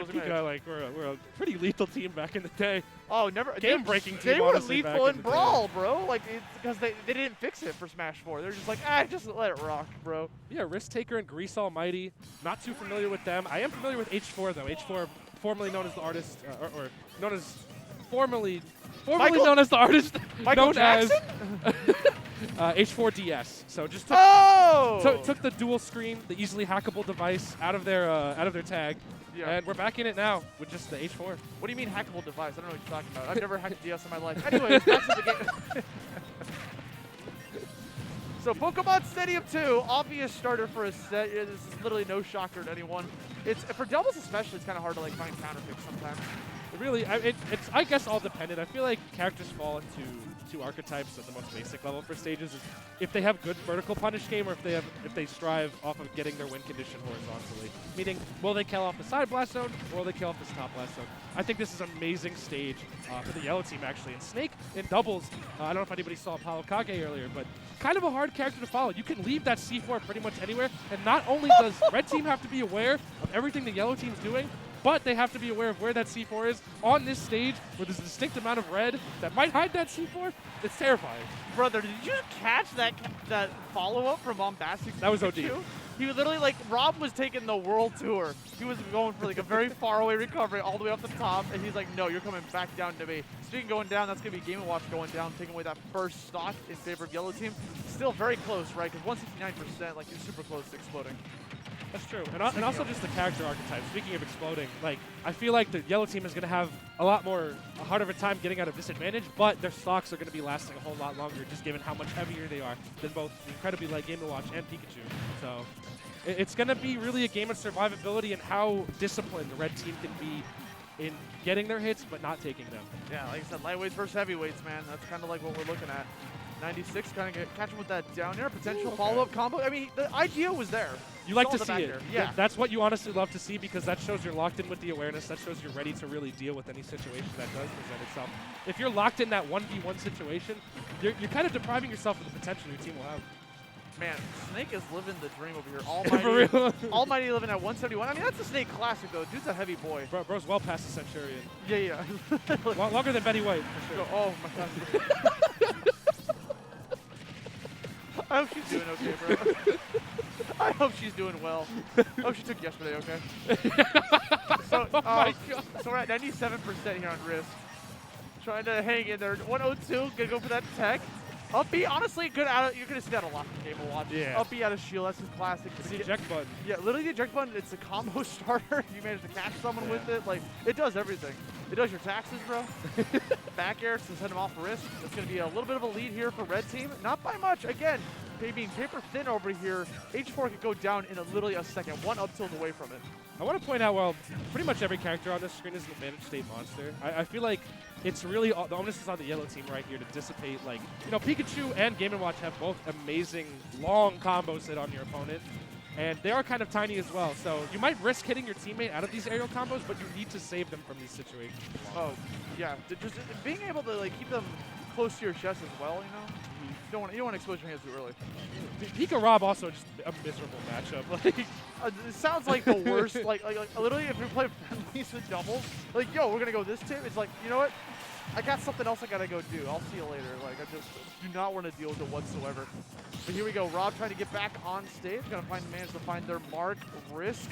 Pika, like we're a pretty lethal team back in the day. Oh, never game-breaking team. They were honestly, lethal back in Brawl, bro. Like it's because they didn't fix it for Smash 4. They're just like, just let it rock, bro. Yeah, RiskTKR and Grease Almighty. Not too familiar with them. I am familiar with H4 though. H4, formerly known as the artist, or known as formerly known as the artist Michael known Jackson? as H4DS. So just took the dual screen, the easily hackable device out of their tag. Yeah. And we're back in it now with just the H4. What do you mean hackable device? I don't know what you're talking about. I've never hacked a DS in my life. Anyways, back to the game. So Pokemon Stadium 2, obvious starter for a set. This is literally no shocker to anyone. It's for doubles especially. It's kind of hard to like find counterpicks sometimes. Really, it's I guess all dependent. I feel like characters fall into two archetypes at the most basic level for stages. Is if they have good vertical punish game, or if they strive off of getting their win condition horizontally. Meaning, will they kill off the side blast zone, or will they kill off this top blast zone? I think this is an amazing stage for the yellow team actually. And Snake in doubles, I don't know if anybody saw Apollo Kage earlier, but kind of a hard character to follow. You can leave that C4 pretty much anywhere, and not only does red team have to be aware of everything the yellow team's doing, but they have to be aware of where that C4 is on this stage where there's a distinct amount of red that might hide that C4. It's terrifying. Brother, did you catch that follow-up from Bombastic? That was OD. He was literally like, Rob was taking the world tour. He was going for like a very far away recovery all the way up the top, and he's like, no, you're coming back down to me. Speaking going down, that's going to be Game & Watch going down, taking away that first stock in favor of yellow team. Still very close, right? Because 169%, like you're super close to exploding. That's true. And also just the character archetype. Speaking of exploding, like I feel like the yellow team is going to have a harder of a time getting out of disadvantage, but their stocks are going to be lasting a whole lot longer, just given how much heavier they are than both the incredibly light Game & Watch and Pikachu. So it's going to be really a game of survivability and how disciplined the red team can be in getting their hits but not taking them. Yeah, like I said, lightweights versus heavyweights, man. That's kind of like what we're looking at. 96, kind of catch him with that down air, potential follow-up combo. I mean, the idea was there. You like to see it. Yeah. That's what you honestly love to see, because that shows you're locked in with the awareness. That shows you're ready to really deal with any situation that does present itself. If you're locked in that 1v1 situation, you're kind of depriving yourself of the potential your team will have. Man, Snake is living the dream over here. Almighty, Almighty living at 171. I mean, that's a Snake classic, though. Dude's a heavy boy. Bro's well past the Centurion. Yeah. Longer than Betty White, for sure. Oh, my God. I hope she's doing okay, bro. I hope she's doing well. I hope she took yesterday, okay? So we're at 97% here on Risk. Trying to hang in there. 102, gonna go for that tech. Up B, honestly, good out. You're gonna see that a lot from Game & Watch. Yeah. Up B out of shield, that's his classic. It's the eject button. Yeah, literally the eject button, it's a combo starter. You manage to catch someone with it. Like, it does everything. It does your taxes, bro. Back air to send him off risk. It's gonna be a little bit of a lead here for red team. Not by much. Again, being paper thin over here, H4 could go down in literally a second. One up tilt away from it. I want to point out, well, pretty much every character on this screen is an advantage state monster. I feel like it's really, the onus is on the yellow team right here to dissipate, like, you know, Pikachu and Game & Watch have both amazing long combos hit on your opponent, and they are kind of tiny as well. So you might risk hitting your teammate out of these aerial combos, but you need to save them from these situations. Oh, yeah. Just being able to, like, keep them close to your chest as well, you know? You don't want to expose your hands too early. Pika Rob also just a miserable matchup. Like, it sounds like the worst. like literally, if we play friendlies with doubles, like, yo, we're gonna go this tip. It's like, you know what? I got something else I gotta go do. I'll see you later. Like, I just do not want to deal with it whatsoever. But here we go. Rob trying to get back on stage. Gonna manage to find their mark. Risk.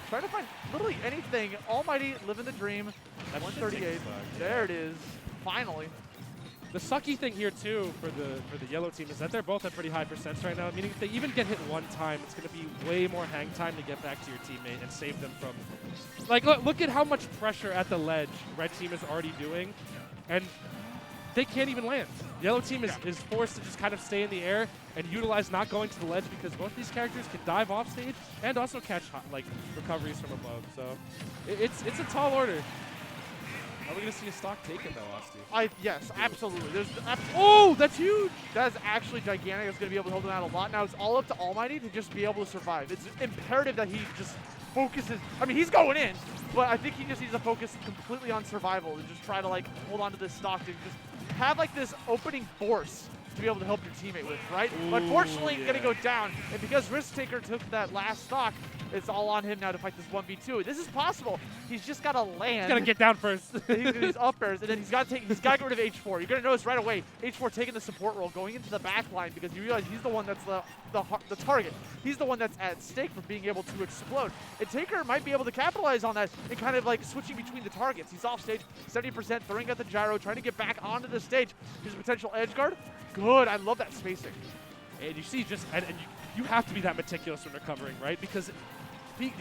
Trying to find literally anything. Almighty living the dream. At 138. There it is. Finally. The sucky thing here too for the yellow team is that they're both at pretty high percents right now, meaning if they even get hit one time, it's going to be way more hang time to get back to your teammate and save them from... Like, look at how much pressure at the ledge red team is already doing, and they can't even land. Yellow team is forced to just kind of stay in the air and utilize not going to the ledge, because both these characters can dive off stage and also catch like recoveries from above. So it's a tall order. Are we going to see a stock taken, though, Austin? Yes, absolutely. Oh, that's huge! That's actually gigantic. It's going to be able to hold him out a lot. Now, it's all up to Almighty to just be able to survive. It's imperative that he just focuses. I mean, he's going in, but I think he just needs to focus completely on survival and just try to, like, hold on to this stock to just have, like, this opening force to be able to help your teammate with, right? Ooh, but fortunately, yeah. going to go down. And because RiskTKR took that last stock, It's all on him now to fight this 1v2. This is possible. He's just got to land. He's got to get down first. He's up airs, and then he's got to get rid of H4. You're going to notice right away, H4 taking the support role, going into the back line because you realize he's the one that's the target. He's the one that's at stake for being able to explode. And Taker might be able to capitalize on that and kind of like switching between the targets. He's off stage, 70%, throwing at the gyro, trying to get back onto the stage. Here's a potential edge guard. Good. I love that spacing. And you see just, and you have to be that meticulous when recovering, right? Because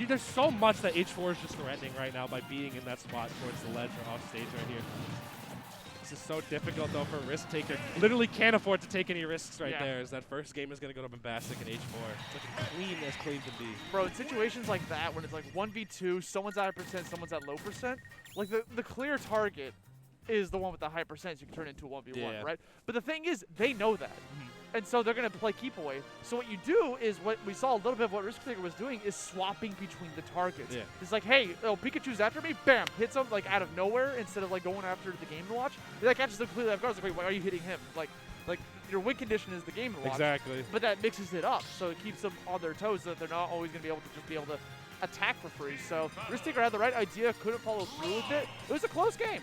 there's so much that H4 is just threatening right now by being in that spot towards the ledge or off stage right here. This is so difficult though for RiskTKR. Literally can't afford to take any risks right there, as that first game is going to go to Bombastic and H4. Looking clean as clean can be. Bro, in situations like that, when it's like 1v2, someone's at a percent, someone's at low percent, like the clear target is the one with the high percent you can turn into a 1v1, right? But the thing is, they know that. And so they're going to play keep away. So what you do is what we saw a little bit of what RiskTKR was doing is swapping between the targets. It's like, hey, Pikachu's after me, bam, hits him like out of nowhere instead of like going after the game to watch. That catches them completely off guard. It's like, wait, why are you hitting him? Like your win condition is the game to watch. Exactly. But that mixes it up, so it keeps them on their toes so that they're not always going to be able to attack for free. So RiskTKR had the right idea, couldn't follow through with it. It was a close game.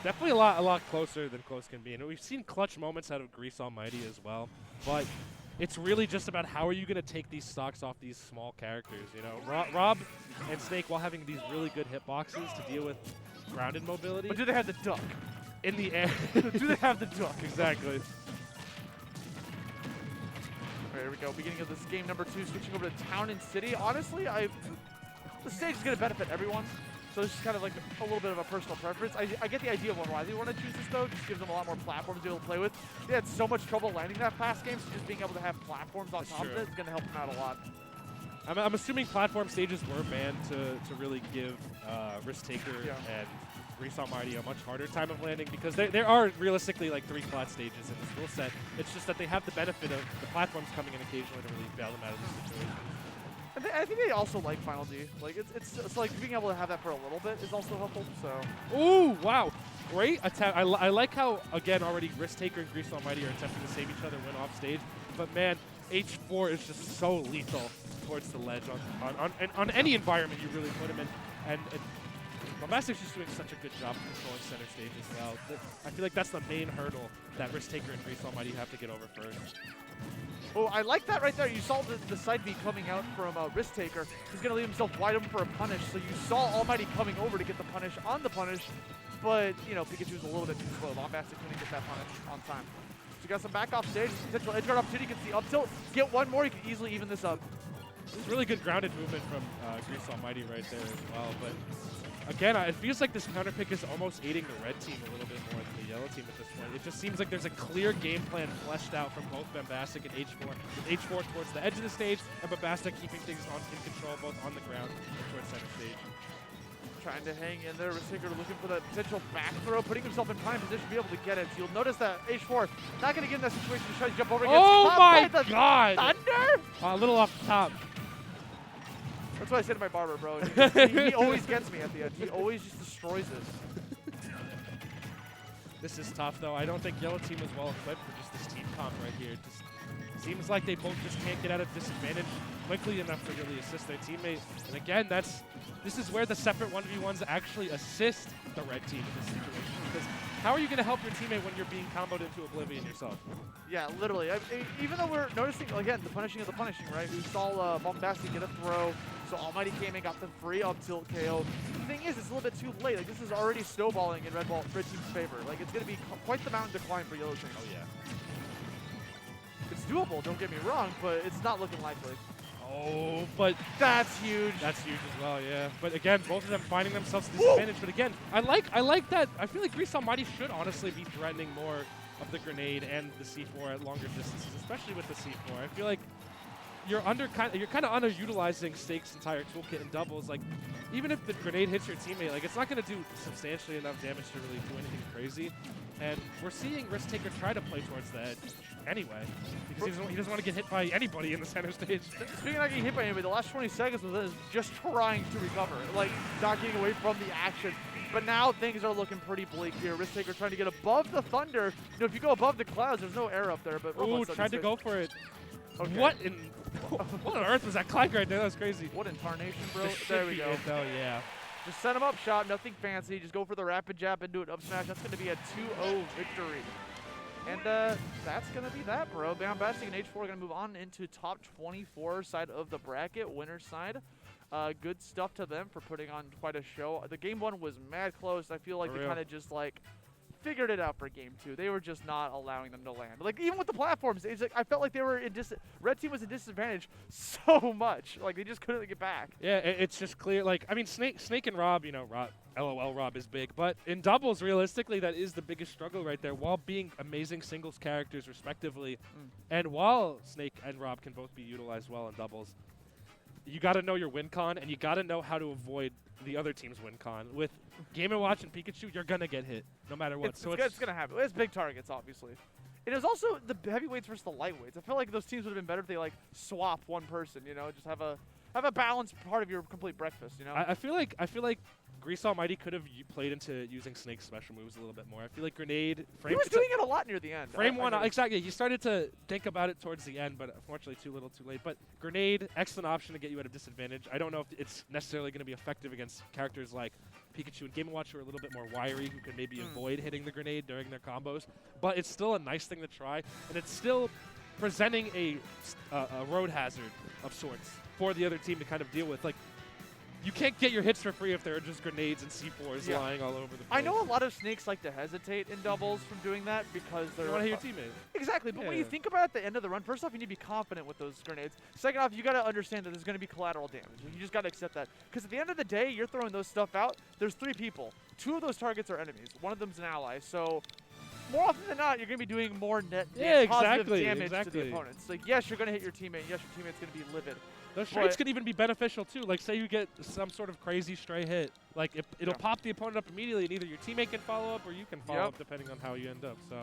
Definitely a lot closer than close can be. And we've seen clutch moments out of Grease Almighty as well. But it's really just about how are you going to take these stocks off these small characters. You know, Rob and Snake, while having these really good hitboxes to deal with grounded mobility. But do they have the duck? In the air. Do they have the duck? Exactly. All right, here we go. Beginning of this game number 2, switching over to Town and City. Honestly, the stage is going to benefit everyone. So it's just kind of like a little bit of a personal preference. I get the idea of why they want to choose this, though. Just gives them a lot more platforms to be able to play with. They had so much trouble landing that past game, so just being able to have platforms on top of it is going to help them out a lot. I'm assuming platform stages were banned to really give RiskTKR and Grease Almighty a much harder time of landing, because there are realistically like 3 flat stages in this rule set. It's just that they have the benefit of the platforms coming in occasionally to really bail them out of this situation. I think they also like Final D. Like it's like being able to have that for a little bit is also helpful. So. Ooh! Wow! Great attack. I like how again already RiskTKR and Grease Almighty are attempting to save each other when off stage. But man, H4 is just so lethal towards the ledge on any environment you really put him in. And Bombastic's just doing such a good job of controlling center stage as well. I feel like that's the main hurdle that RiskTKR and Grease Almighty have to get over first. Oh, I like that right there. You saw the side B coming out from RiskTKR. He's going to leave himself wide open for a punish. So you saw Almighty coming over to get the punish on the punish. But, you know, Pikachu's a little bit too slow. Bombastic couldn't get that punish on time. So you got some back off stage. Potential edge guard opportunity. You can see up tilt. Get one more. You can easily even this up. This is really good grounded movement from Grease Almighty right there as well. But again, it feels like this counter pick is almost aiding the red team a little bit more than the yellow team at this point. It just seems like there's a clear game plan fleshed out from both Bombastic and H4. With H4 towards the edge of the stage, and Bombastic keeping things in control both on the ground and towards center stage. Trying to hang in there. RiskTKR looking for that potential back throw, putting himself in prime position to be able to get it. So you'll notice that H4 not going to get in that situation to try to jump over against Oh my god! Thunder? A little off the top. That's what I say to my barber, bro. He always gets me at the end. He always just destroys it. This is tough, though. I don't think yellow team is well equipped for just this team comp right here. It just seems like they both just can't get out of disadvantage quickly enough to really assist their teammate. And again, this is where the separate 1v1s actually assist the red team in this situation. Because how are you going to help your teammate when you're being comboed into oblivion yourself? Yeah, literally. Even though we're noticing, again, the punishing of the punishing, right? We saw Bombastic get a throw, so Almighty came and got the free up tilt KO. The thing is, it's a little bit too late. Like, this is already snowballing in red team's favor. Like, it's going to be quite the mountain decline for yellow team. Oh, yeah. It's doable, don't get me wrong, but it's not looking likely. Oh, but that's huge. That's huge as well, yeah. But again, both of them finding themselves at disadvantage. But again, I like that. I feel like Grease Almighty should honestly be threatening more of the grenade and the C4 at longer distances, especially with the C4. I feel like you're kind of underutilizing Snake's entire toolkit in doubles. Like, even if the grenade hits your teammate, like, it's not going to do substantially enough damage to really do anything crazy. And we're seeing RiskTKR try to play towards the edge anyway, because he doesn't want to get hit by anybody in the center stage. Speaking of not getting hit by anybody, the last 20 seconds was us just trying to recover, like not getting away from the action. But now things are looking pretty bleak here. RiskTKR trying to get above the thunder. You know, if you go above the clouds, there's no air up there. But ooh, tried to go for it. Okay. What in What on earth was that clank right there? That was crazy. What in tarnation, bro? This There should we be go. it, though, yeah. Just set him up shop, nothing fancy. Just go for the rapid jab into an up smash. That's going to be a 2-0 victory. And that's going to be that, bro. Bombastic and H4 are going to move on into top 24 side of the bracket, winner's side. Good stuff to them for putting on quite a show. The game one was mad close. I feel like they kind of just like figured it out for game two. They were just not allowing them to land. Like even with the platforms, it's like I felt like they were in red team was in disadvantage so much. Like they just couldn't get back. Yeah, it's just clear. Like I mean, Snake and Rob, you know, LOL Rob is big, but in doubles, realistically, that is the biggest struggle right there. While being amazing singles characters respectively, and while Snake and Rob can both be utilized well in doubles, you got to know your win con, and you got to know how to avoid the other team's win con. With Game & Watch and Pikachu, you're going to get hit no matter what. It's going to happen. It's big targets, obviously. It is also the heavyweights versus the lightweights. I feel like those teams would have been better if they like swap one person, you know, just have a balanced part of your complete breakfast, you know? I feel like Grease Almighty could have played into using Snake's special moves a little bit more. I feel like Grenade... He was doing it a lot near the end. Frame one, exactly. You started to think about it towards the end, but unfortunately too little too late. But Grenade, excellent option to get you at a disadvantage. I don't know if it's necessarily going to be effective against characters like Pikachu and Game & Watch who are a little bit more wiry, who can maybe avoid hitting the grenade during their combos. But it's still a nice thing to try, and it's still presenting a road hazard of sorts for the other team to kind of deal with. Like, you can't get your hits for free if there are just grenades and C4s lying all over the place. I know a lot of Snakes like to hesitate in doubles from doing that because they're... You want to hit your teammate. Exactly, but when you think about it at the end of the run, first off, you need to be confident with those grenades. Second off, you got to understand that there's going to be collateral damage. You just got to accept that. Because at the end of the day, you're throwing those stuff out. There's 3 people. 2 of those targets are enemies. 1 of them's an ally. So more often than not, you're going to be doing more net positive damage to the opponents. Like, yes, you're going to hit your teammate. Yes, your teammate's going to be livid. Those strikes could even be beneficial, too. Like, say you get some sort of crazy stray hit. Like, it'll pop the opponent up immediately, and either your teammate can follow up or you can follow up, depending on how you end up. So